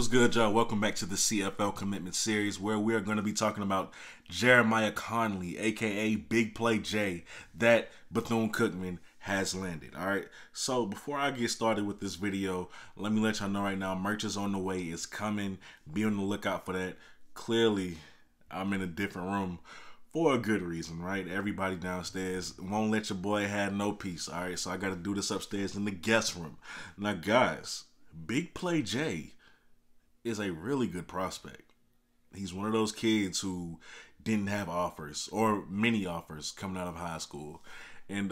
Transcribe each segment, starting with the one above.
What's good, y'all? Welcome back to the CFL Commitment Series, where we are going to be talking about Jeremiah Conley, aka Big Play J, that Bethune-Cookman has landed. All right, so before I get started with this video, let me let y'all know right now, merch is on the way. It's coming. Be on the lookout for that. Clearly, I'm in a different room for a good reason, right? Everybody downstairs won't let your boy have no peace. All right, so I got to do this upstairs in the guest room. Now, guys, Big Play J is a really good prospect. He's one of those kids who didn't have offers or many offers coming out of high school, and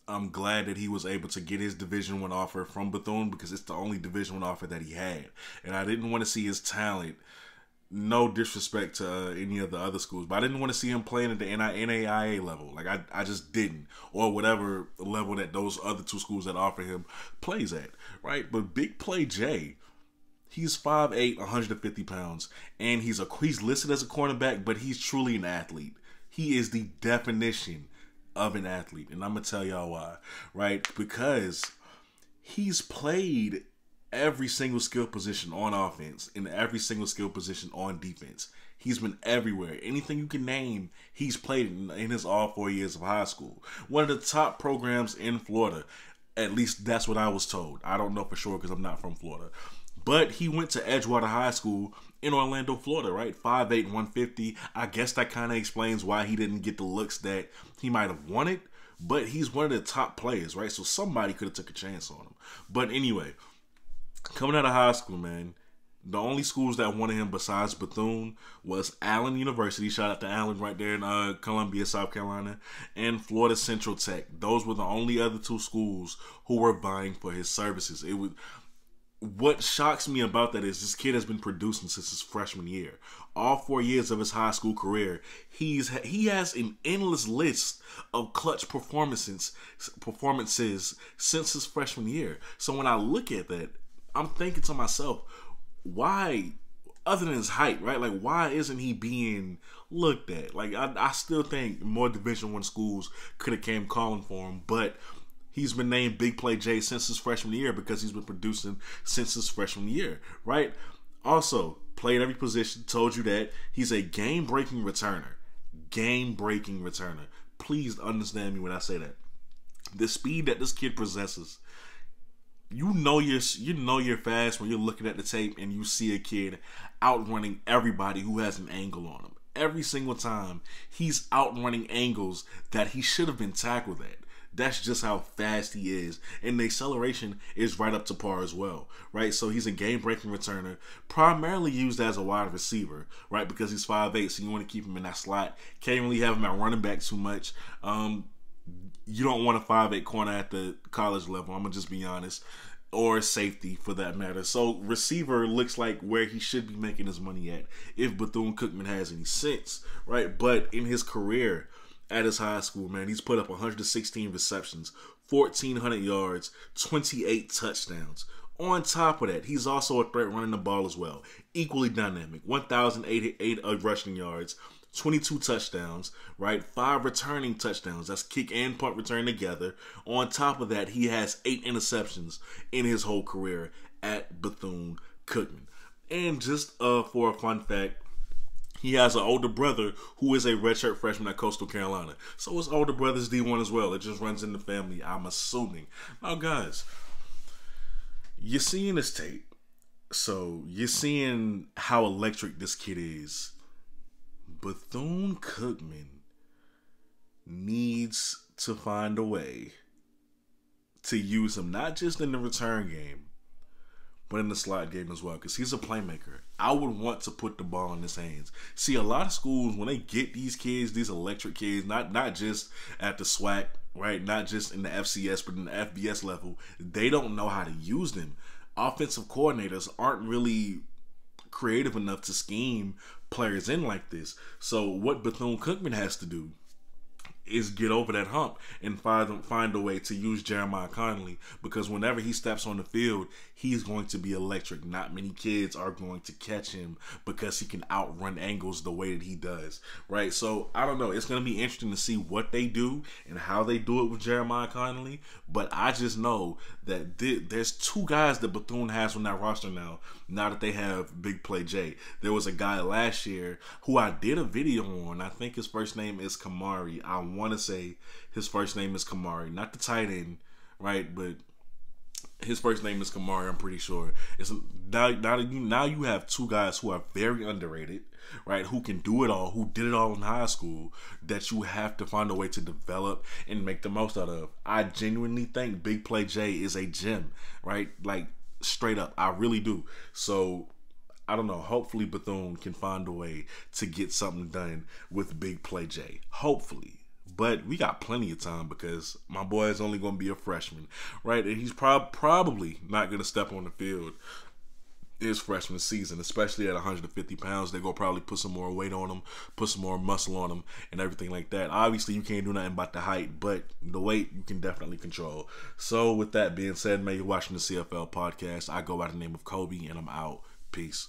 I'm glad that he was able to get his Division I offer from Bethune, because it's the only Division I offer that he had, and I didn't want to see his talent. No disrespect to any of the other schools, but I didn't want to see him playing at the NAIA level. Like, I just didn't. Or whatever level that those other two schools that offer him plays at, right? But Big Play J, he's 5'8", 150 pounds, and he's listed as a cornerback, but he's truly an athlete. He is the definition of an athlete, and I'm going to tell y'all why, right? Because he's played every single skill position on offense and every single skill position on defense. He's been everywhere. Anything you can name, he's played in his all 4 years of high school. One of the top programs in Florida. At least that's what I was told. I don't know for sure because I'm not from Florida. But he went to Edgewater High School in Orlando, Florida, right? 5'8", 150. I guess that kind of explains why he didn't get the looks that he might have wanted. But he's one of the top players, right? So somebody could have took a chance on him. But anyway, coming out of high school, man, the only schools that wanted him besides Bethune was Allen University. Shout out to Allen right there in Columbia, South Carolina, and Florida Central Tech. Those were the only other two schools who were vying for his services. What shocks me about that is this kid has been producing since his freshman year. All 4 years of his high school career, he has an endless list of clutch performances since his freshman year. So when I look at that, I'm thinking to myself, why, other than his height, right? Like, why isn't he being looked at? Like, I still think more Division I schools could have came calling for him, but he's been named Big Play J since his freshman year because he's been producing since his freshman year, right? Also, played every position, told you that. He's a game-breaking returner. Game-breaking returner. Please understand me when I say that. The speed that this kid possesses, you know you're fast when you're looking at the tape and you see a kid outrunning everybody who has an angle on him. Every single time, he's outrunning angles that he should have been tackled at. That's just how fast he is. And the acceleration is right up to par as well, right? So he's a game-breaking returner, primarily used as a wide receiver, right? Because he's 5'8", so you want to keep him in that slot. Can't really have him at running back too much. You don't want a 5'8" corner at the college level, I'm going to just be honest, or safety for that matter. So receiver looks like where he should be making his money at if Bethune-Cookman has any sense, right? But in his career at his high school, man, he's put up 116 receptions, 1,400 yards, 28 touchdowns. On top of that, he's also a threat running the ball as well. Equally dynamic, 1,008 rushing yards, 22 touchdowns, right? 5 returning touchdowns. That's kick and punt return together. On top of that, he has 8 interceptions in his whole career at Bethune-Cookman. And just for a fun fact, he has an older brother who is a redshirt freshman at Coastal Carolina. So his older brother's D1 as well. It just runs in the family, I'm assuming. Now, guys, you're seeing this tape. So you're seeing how electric this kid is. Bethune-Cookman needs to find a way to use him, not just in the return game, but in the slot game as well, because he's a playmaker. I would want to put the ball in his hands. See, a lot of schools, when they get these kids, these electric kids, not just at the SWAC, right, not just in the FCS, but in the FBS level, they don't know how to use them. Offensive coordinators aren't really creative enough to scheme players in like this. So what Bethune-Cookman has to do is get over that hump and find a way to use Jeremiah Conley, because whenever he steps on the field, he's going to be electric. Not many kids are going to catch him because he can outrun angles the way that he does, right? So I don't know. It's going to be interesting to see what they do and how they do it with Jeremiah Conley, but I just know that there's two guys that Bethune has on that roster now that they have Big Play Jay. There was a guy last year who I did a video on. I think his first name is Kamari. I want to say his first name is Kamari, not the tight end, right? But his first name is Kamari. I'm pretty sure. It's now you have two guys who are very underrated, right? Who can do it all, who did it all in high school, that you have to find a way to develop and make the most out of. I genuinely think Big Play Jay is a gem, right? Like, straight up, I really do. So I don't know. Hopefully Bethune can find a way to get something done with Big Play Jay. Hopefully. But we got plenty of time because my boy is only going to be a freshman, right? And he's probably not going to step on the field his freshman season, especially at 150 pounds. They're going to probably put some more weight on him, put some more muscle on him, and everything like that. Obviously, you can't do nothing about the height, but the weight you can definitely control. So with that being said, man, you're watching the CFL podcast. I go by the name of Kobe, and I'm out. Peace.